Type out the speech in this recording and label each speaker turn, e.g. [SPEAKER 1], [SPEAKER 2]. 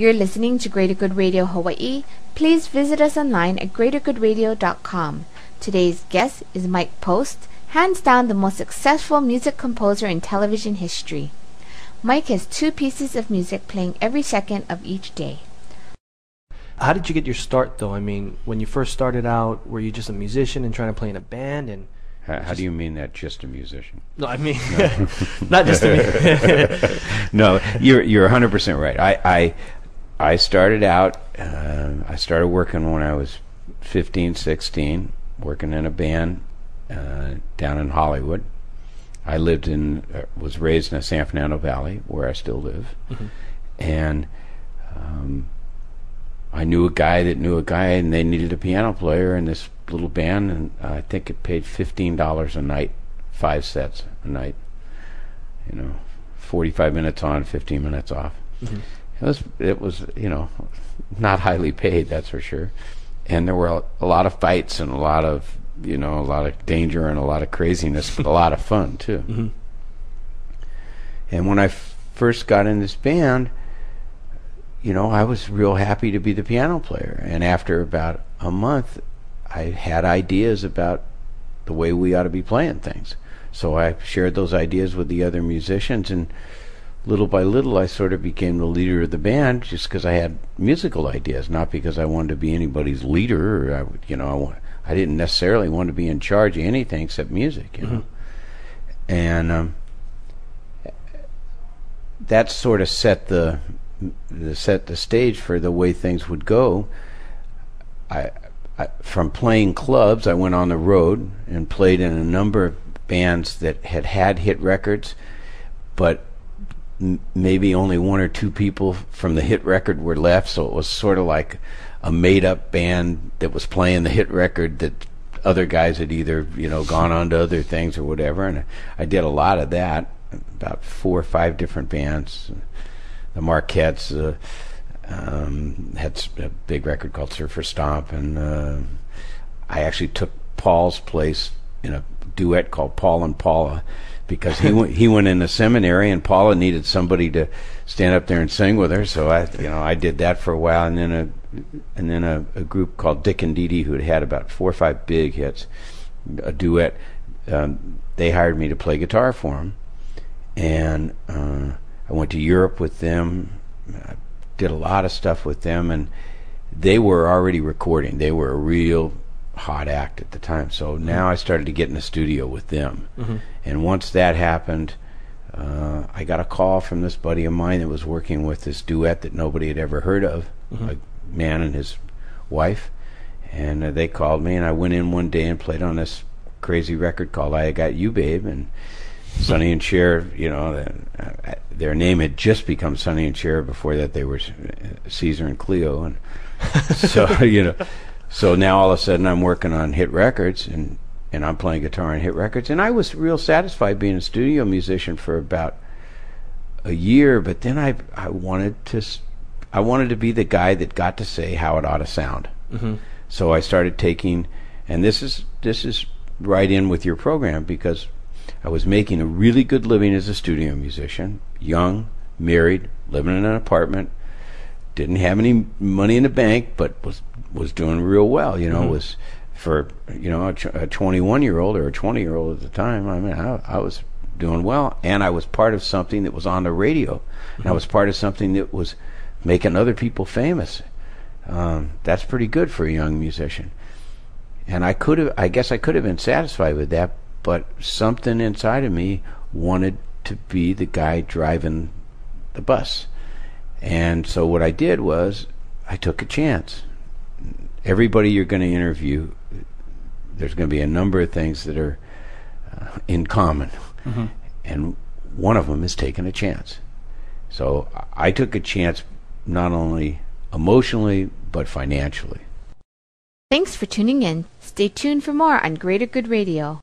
[SPEAKER 1] You're listening to Greater Good Radio Hawaii. Please visit us online at greatergoodradio.com. Today's guest is Mike Post, hands down the most successful music composer in television history. Mike has 2 pieces of music playing every second of each day.
[SPEAKER 2] How did you get your start, though? I mean, when you first started out, were you just a musician and trying to play in a band? And
[SPEAKER 3] how do you mean that, just a musician?
[SPEAKER 2] No, I mean, not just a musician.
[SPEAKER 3] No, you're 100% right. I started out, I started working when I was 15, 16, working in a band down in Hollywood. I was raised in the San Fernando Valley, where I still live. Mm-hmm. And I knew a guy that knew a guy, and they needed a piano player in this little band, and I think it paid $15 a night, 5 sets a night. 45 minutes on, 15 minutes off. Mm-hmm. It was not highly paid, that's for sure. And there were a lot of fights and a lot of danger and a lot of craziness, but a lot of fun too. Mm-hmm. And when I first got in this band, I was real happy to be the piano player. And after about a month, I had ideas about the way we ought to be playing things. So I shared those ideas with the other musicians, and little by little I sort of became the leader of the band, just because I had musical ideas, not because I wanted to be anybody's leader, or I didn't necessarily want to be in charge of anything except music, Mm-hmm. And that sort of set the stage for the way things would go. I from playing clubs, I went on the road and played in a number of bands that had hit records, but maybe only 1 or 2 people from the hit record were left, so it was sort of like a made-up band that was playing the hit record that other guys had either gone on to other things or whatever. And I did a lot of that, about 4 or 5 different bands. The Marquettes had a big record called Surfer Stomp, and I actually took Paul's place in a duet called Paul and Paula, because he went into seminary, and Paula needed somebody to stand up there and sing with her. So I did that for a while, and then a group called Dick and Dee Dee, who had about 4 or 5 big hits, a duet. They hired me to play guitar for them, and I went to Europe with them. I did a lot of stuff with them, and they were already recording. They were a real hot act at the time. So now I started to get in the studio with them. Mm-hmm. And once that happened, I got a call from this buddy of mine that was working with this duet that nobody had ever heard of, mm-hmm. a man and his wife. And they called me, and I went in one day and played on this crazy record called I Got You, Babe. And Sonny and Cher, their name had just become Sonny and Cher. Before that, they were Caesar and Cleo. And so, so now all of a sudden I'm working on hit records, and I'm playing guitar on hit records. And I was real satisfied being a studio musician for about a year, but then I wanted to be the guy that got to say how it ought to sound. Mm-hmm. So I started taking, and this is right in with your program, because I was making a really good living as a studio musician, young, married, living in an apartment, didn't have any money in the bank, but was doing real well. Mm-hmm. Was for a 21-year-old or a 20-year-old at the time. I mean, I was doing well, and I was part of something that was on the radio, mm-hmm. and I was part of something that was making other people famous. That's pretty good for a young musician. And I guess I could have been satisfied with that, but something inside of me wanted to be the guy driving the bus. And so what I did was I took a chance. Everybody you're going to interview, there's going to be a number of things that are in common. Mm-hmm. And one of them is taking a chance. So I took a chance, not only emotionally, but financially.
[SPEAKER 1] Thanks for tuning in. Stay tuned for more on Greater Good Radio.